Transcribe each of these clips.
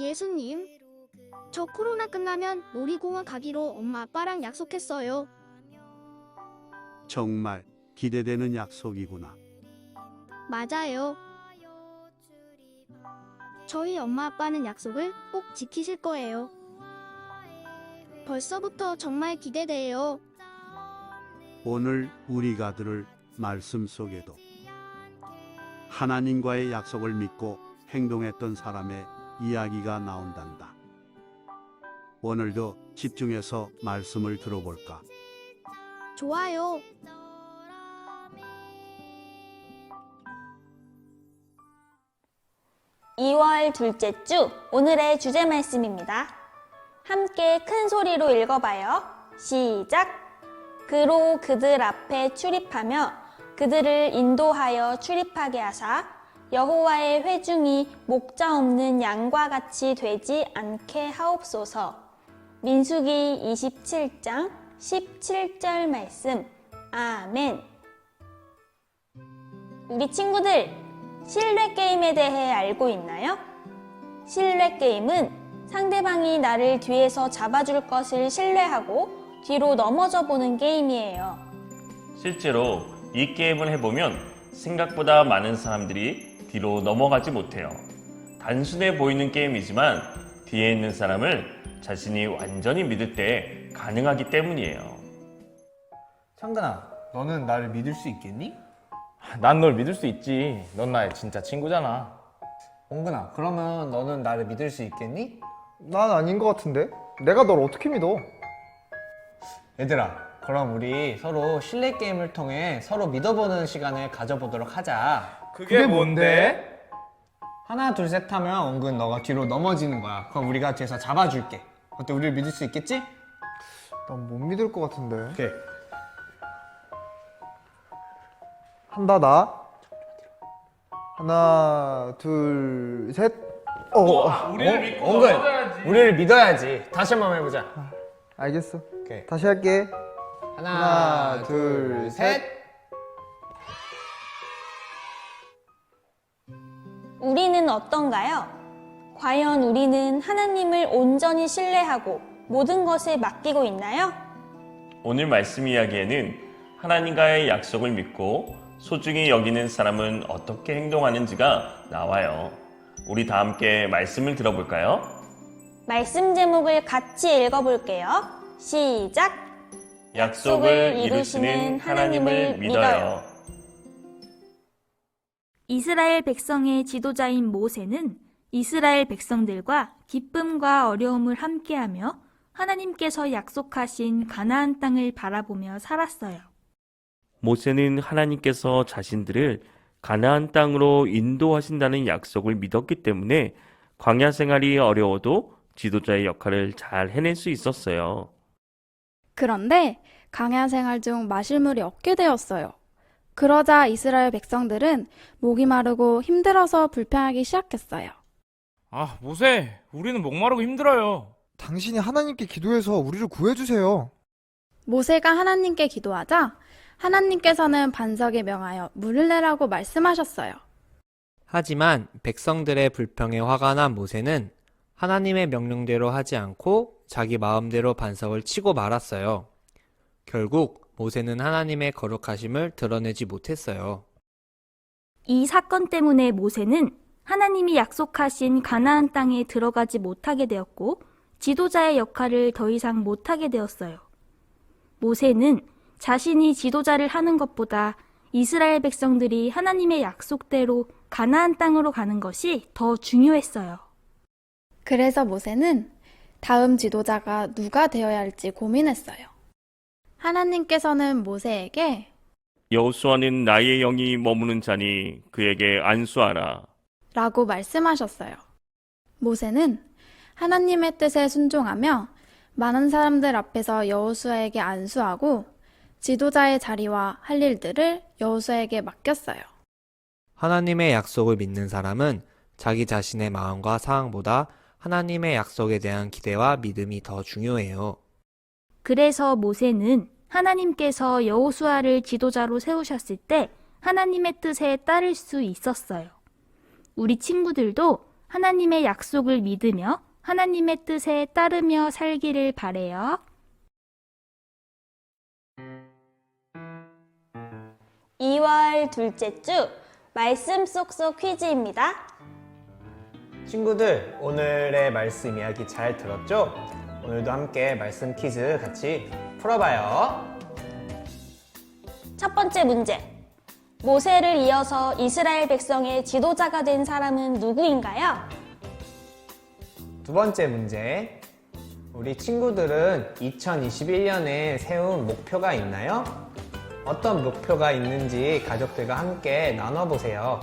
예수님, 저 코로나 끝나면 놀이공원 가기로 엄마 아빠랑 약속했어요. 정말 기대되는 약속이구나. 맞아요. 저희 엄마 아빠는 약속을 꼭 지키실 거예요. 벌써부터 정말 기대돼요. 오늘 우리가 들을 말씀 속에도 하나님과의 약속을 믿고 행동했던 사람의 이야기가 나온단다. 오늘도 집중해서 말씀을 들어볼까? 좋아요. (2월) 둘째 주 오늘의 주제 말씀입니다. 함께 큰 소리로 읽어봐요. 시작! 그로 그들 앞에 출입하며 그들을 인도하여 출입하게 하사 여호와의 회중이 목자 없는 양과 같이 되지 않게 하옵소서. 민수기 27장 17절 말씀. 아멘. 우리 친구들, 신뢰 게임에 대해 알고 있나요? 신뢰 게임은 상대방이 나를 뒤에서 잡아줄 것을 신뢰하고 뒤로 넘어져 보는 게임이에요. 실제로 이 게임을 해보면 생각보다 많은 사람들이 뒤로 넘어가지 못해요. 단순해 보이는 게임이지만 뒤에 있는 사람을 자신이 완전히 믿을 때 가능하기 때문이에요. 창근아, 너는 나를 믿을 수 있겠니? 난 널 믿을 수 있지. 넌 나의 진짜 친구잖아. 옹근아, 그러면 너는 나를 믿을 수 있겠니? 난 아닌 것 같은데? 내가 널 어떻게 믿어? 얘들아, 그럼 우리 서로 신뢰 게임을 통해 서로 믿어보는 시간을 가져보도록 하자. 그게 뭔데? 하나, 둘, 셋 하면 옹근 너가 뒤로 넘어지는 거야. 그럼 우리가 뒤에서 잡아줄게. 어때, 우리를 믿을 수 있겠지? 난 못 믿을 것 같은데. 오케이. 한다, 나. 하나, 둘, 셋. 우리를 믿고 옹근, 넘어가야지. 우리를 믿어야지. 다시 한번 해보자. 알겠어. 오케이. 다시 할게. 하나, 둘, 셋. 우리는 어떤가요? 과연 우리는 하나님을 온전히 신뢰하고 모든 것을 맡기고 있나요? 오늘 말씀 이야기에는 하나님과의 약속을 믿고 소중히 여기는 사람은 어떻게 행동하는지가 나와요. 우리 다 함께 말씀을 들어볼까요? 말씀 제목을 같이 읽어볼게요. 시작! 약속을 이루시는 하나님을 믿어요. 이스라엘 백성의 지도자인 모세는 이스라엘 백성들과 기쁨과 어려움을 함께하며 하나님께서 약속하신 가나안 땅을 바라보며 살았어요. 모세는 하나님께서 자신들을 가나안 땅으로 인도하신다는 약속을 믿었기 때문에 광야 생활이 어려워도 지도자의 역할을 잘 해낼 수 있었어요. 그런데 광야 생활 중 마실 물이 없게 되었어요. 그러자 이스라엘 백성들은 목이 마르고 힘들어서 불평하기 시작했어요. 아, 모세, 우리는 목마르고 힘들어요. 당신이 하나님께 기도해서 우리를 구해주세요. 모세가 하나님께 기도하자 하나님께서는 반석에 명하여 물을 내라고 말씀하셨어요. 하지만 백성들의 불평에 화가 난 모세는 하나님의 명령대로 하지 않고 자기 마음대로 반석을 치고 말았어요. 결국 모세는 하나님의 거룩하심을 드러내지 못했어요. 이 사건 때문에 모세는 하나님이 약속하신 가나안 땅에 들어가지 못하게 되었고 지도자의 역할을 더 이상 못하게 되었어요. 모세는 자신이 지도자를 하는 것보다 이스라엘 백성들이 하나님의 약속대로 가나안 땅으로 가는 것이 더 중요했어요. 그래서 모세는 다음 지도자가 누가 되어야 할지 고민했어요. 하나님께서는 모세에게 여호수아는 나의 영이 머무는 자니 그에게 안수하라 라고 말씀하셨어요. 모세는 하나님의 뜻에 순종하며 많은 사람들 앞에서 여호수아에게 안수하고 지도자의 자리와 할 일들을 여호수아에게 맡겼어요. 하나님의 약속을 믿는 사람은 자기 자신의 마음과 상황보다 하나님의 약속에 대한 기대와 믿음이 더 중요해요. 그래서 모세는 하나님께서 여호수아를 지도자로 세우셨을 때 하나님의 뜻에 따를 수 있었어요. 우리 친구들도 하나님의 약속을 믿으며 하나님의 뜻에 따르며 살기를 바래요. 이월 둘째 주 말씀 쏙쏙 퀴즈입니다. 친구들, 오늘의 말씀 이야기 잘 들었죠? 오늘도 함께 말씀 퀴즈 같이 풀어봐요. 첫 번째 문제. 모세를 이어서 이스라엘 백성의 지도자가 된 사람은 누구인가요? 두 번째 문제. 우리 친구들은 2021년에 세운 목표가 있나요? 어떤 목표가 있는지 가족들과 함께 나눠보세요.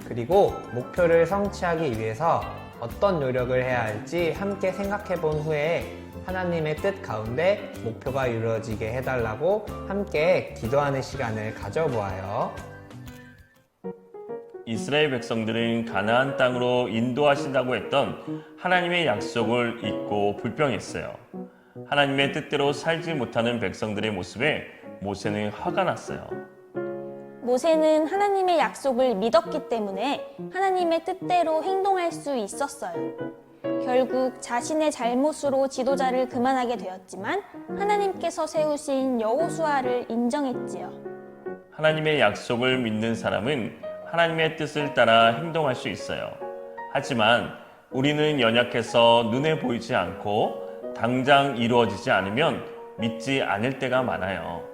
그리고 목표를 성취하기 위해서 어떤 노력을 해야 할지 함께 생각해 본 후에 하나님의 뜻 가운데 목표가 이루어지게 해달라고 함께 기도하는 시간을 가져보아요. 이스라엘 백성들은 가나안 땅으로 인도하신다고 했던 하나님의 약속을 잊고 불평했어요. 하나님의 뜻대로 살지 못하는 백성들의 모습에 모세는 화가 났어요. 모세는 하나님의 약속을 믿었기 때문에 하나님의 뜻대로 행동할 수 있었어요. 결국 자신의 잘못으로 지도자를 그만하게 되었지만 하나님께서 세우신 여호수아를 인정했지요. 하나님의 약속을 믿는 사람은 하나님의 뜻을 따라 행동할 수 있어요. 하지만 우리는 연약해서 눈에 보이지 않고 당장 이루어지지 않으면 믿지 않을 때가 많아요.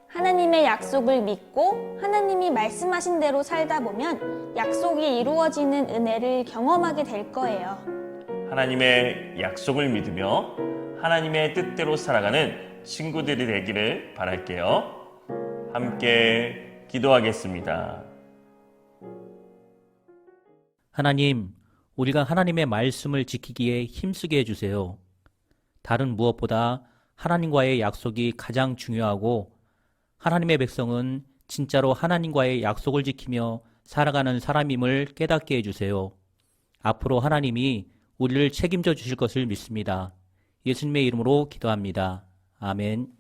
하나님의 약속을 믿고 하나님이 말씀하신 대로 살다 보면 약속이 이루어지는 은혜를 경험하게 될 거예요. 하나님의 약속을 믿으며 하나님의 뜻대로 살아가는 친구들이 되기를 바랄게요. 함께 기도하겠습니다. 하나님, 우리가 하나님의 말씀을 지키기에 힘쓰게 해주세요. 다른 무엇보다 하나님과의 약속이 가장 중요하고 하나님의 백성은 진짜로 하나님과의 약속을 지키며 살아가는 사람임을 깨닫게 해주세요. 앞으로 하나님이 우리를 책임져 주실 것을 믿습니다. 예수님의 이름으로 기도합니다. 아멘.